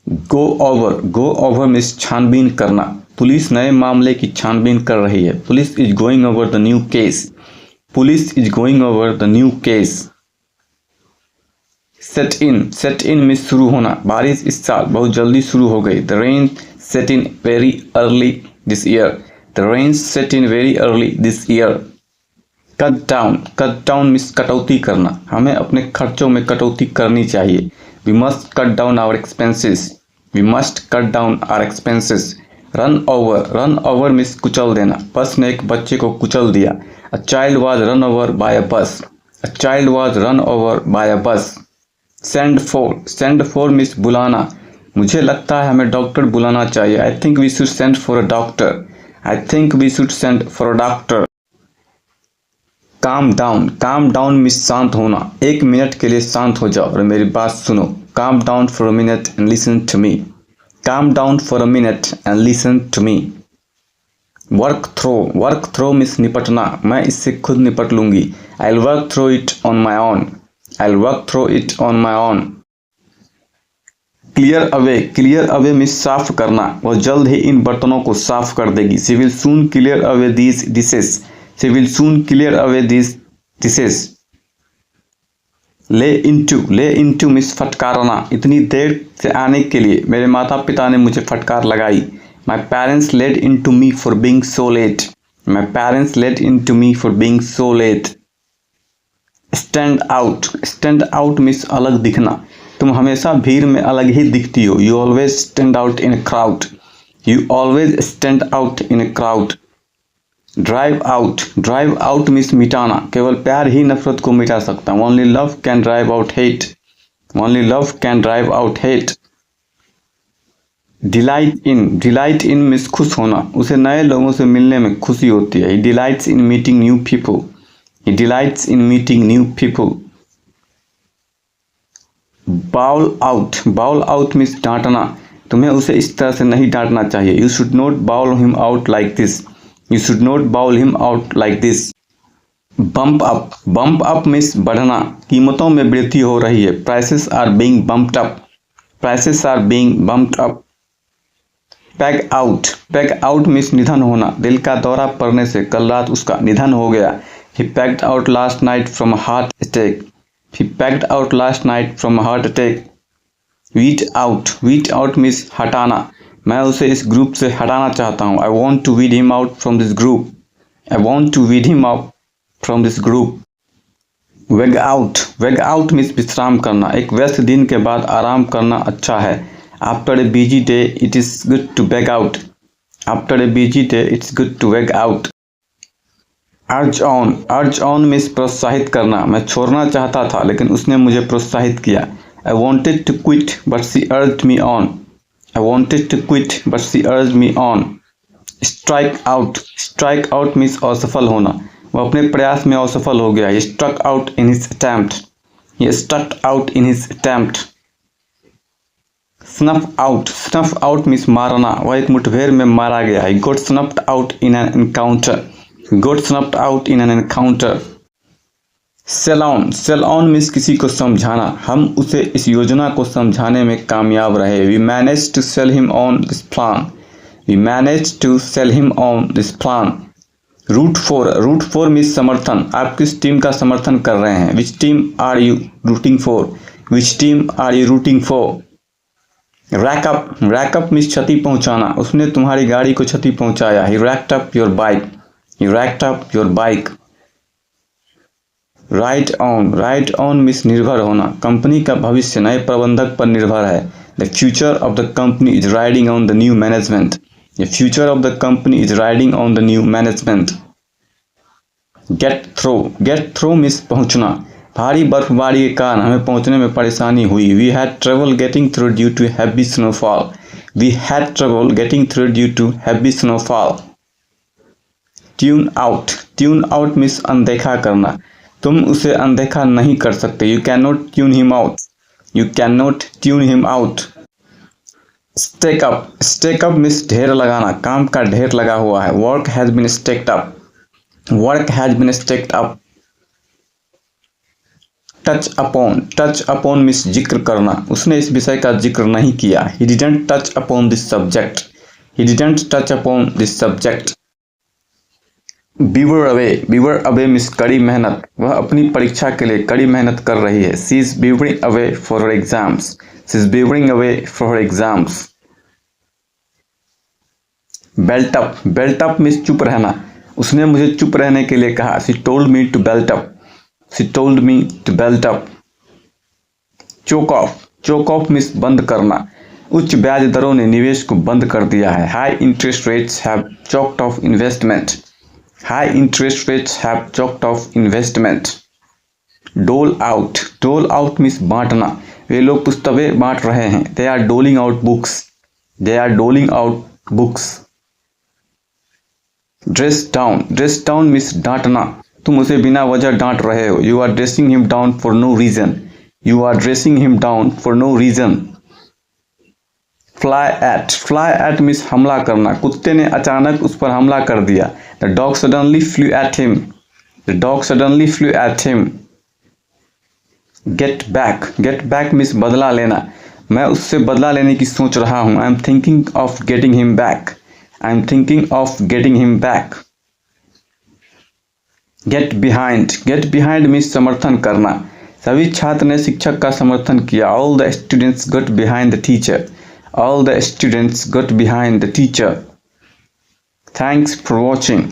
Go over means छानबीन करना। Police नए मामले की छानबीन कर रही है। Police is going over the new case. Police is going over the new case. Set in means शुरू होना। बारिश इस साल बहुत जल्दी शुरू हो गई। The rain set in very early this year. The rain set in very early this year. Cut down means कटौती करना। हमें अपने खर्चों में कटौती करनी चाहिए। We must cut down our expenses. We must cut down our expenses. Run over means कुचल देना। बस ने एक बच्चे को कुचल दिया। A child was run over by a bus. A child was run over by a बस। Send for means बुलाना। मुझे लगता है हमें डॉक्टर बुलाना चाहिए। I think we should send for a doctor. I think we should send for a doctor. Calm down means शांत होना। एक मिनट के लिए शांत हो जाओ और मेरी बात सुनो। Calm down for a minute and listen to me. Calm down for a minute and listen to me. Work through means निपटना। मैं इससे खुद निपट लूंगी। I will work through it on my own. I will work through it on my own. Clear away means साफ करना। वह जल्द ही इन बर्तनों को साफ कर देगी। She will soon clear away these dishes. She will soon clear away these dishes. ले इनटू मीन्स फटकारना। इतनी देर से आने के लिए मेरे माता पिता ने मुझे फटकार लगाई। My parents let into me for being so late. My parents let into me for being so late. Stand out means अलग दिखना। तुम हमेशा भीड़ में अलग ही दिखती हो। You always stand out in a crowd. You always stand out in a crowd. Drive out means मिटाना। केवल प्यार ही नफरत को मिटा सकता है। Only love can drive out hate. Only love can drive out hate. Delight in means खुश होना। उसे नए लोगों से मिलने में खुशी होती है। He delights in meeting new people. He delights in meeting new people. Bawl out means डांटना। तुम्हें उसे इस तरह से नहीं डांटना चाहिए। You should not bawl him out like this. You should not bawl him out like this. Bump up means बढ़ना। कीमतों में वृद्धि हो रही है। Prices are being bumped up. Prices are being bumped up. Peg out means निधन होना। दिल का दौरा पड़ने से कल रात उसका निधन हो गया। He pegged out last night from a heart attack. He pegged out last night from a heart attack. Weed out means हटाना। मैं उसे इस ग्रुप से हटाना चाहता हूँ। I want to weed him out from this group. I want to weed him out from this group. Weg out means विश्राम करना। एक व्यस्त दिन के बाद आराम करना अच्छा है। After a busy day, it is good to beg out. After a busy day, it's good to beg out. Urge on means प्रोत्साहित करना। मैं छोड़ना चाहता था लेकिन उसने मुझे प्रोत्साहित किया। I wanted to quit, but she urged me on. I wanted to quit, but she urged me on. Strike out means असफल होना। वह अपने प्रयास में असफल हो गया। He struck out in his attempt. He struck out in his attempt. Snuff out means मारना। वह एक मुठभेड़ में मारा गया। He got snuffed out in an encounter. He got snuffed out in an encounter. Sell on means किसी को समझाना। हम उसे इस योजना को समझाने में कामयाब रहे। We managed to sell him on this plan. We managed to sell him on this plan. Root for means समर्थन। आप किस टीम का समर्थन कर रहे हैं? Which team are you rooting for? Which team are you rooting for? Rack up means क्षति पहुंचाना। उसने तुम्हारी गाड़ी को क्षति पहुंचाया। He racked up your bike. He racked up your bike. Right on means निर्भर होना। कंपनी का भविष्य नए प्रबंधक पर निर्भर है। The future of the company is riding on the new management. The future of the company is riding on the new management. Get through means पहुंचना। भारी बर्फबारी के कारण हमें पहुंचने में परेशानी हुई। We had trouble getting through due to heavy snowfall. We had trouble getting through due to heavy snowfall. Tune out means अनदेखा करना। तुम उसे अनदेखा नहीं कर सकते। You can not tune him out. You can not tune him out. Stack up means ढेर लगाना। काम का ढेर लगा हुआ है। Work has been stacked up. Work has been stacked up. Touch upon means जिक्र करना, उसने इस विषय का जिक्र नहीं किया। He didn't touch upon this subject, he didn't touch upon this subject. Beaver away means कड़ी मेहनत, वह अपनी परीक्षा के लिए कड़ी मेहनत कर रही है। She is beavering away for her exams, she is beavering away for her exams. Belt up means चुप रहना, उसने मुझे चुप रहने के लिए कहा। She told me to belt up, she told me to belt up. Choke off means बंद करना, उच्च ब्याज दरों ने निवेश को बंद कर दिया है। High interest rates have choked off investment, high interest rates have choked off investment. Dole out means बांटना, वे लोग पुस्तकें बांट रहे हैं। They are doling out books, they are doling out books. Dress down means डांटना, तुम उसे बिना वजह डांट रहे हो। You are dressing him down for no reason, you are dressing him down for no reason. Fly at means हमला करना, कुत्ते ने अचानक उस पर हमला कर दिया। The dog suddenly flu at him, the dog suddenly flu at him. Get back means बदला लेना, मैं उससे बदला लेने की सोच रहा हूँ। I am thinking of getting him back, I am thinking of getting him back. Get behind means समर्थन करना, सभी छात्र ने शिक्षक का समर्थन किया। All the students got behind the teacher, all the students got behind the teacher. Thanks for watching.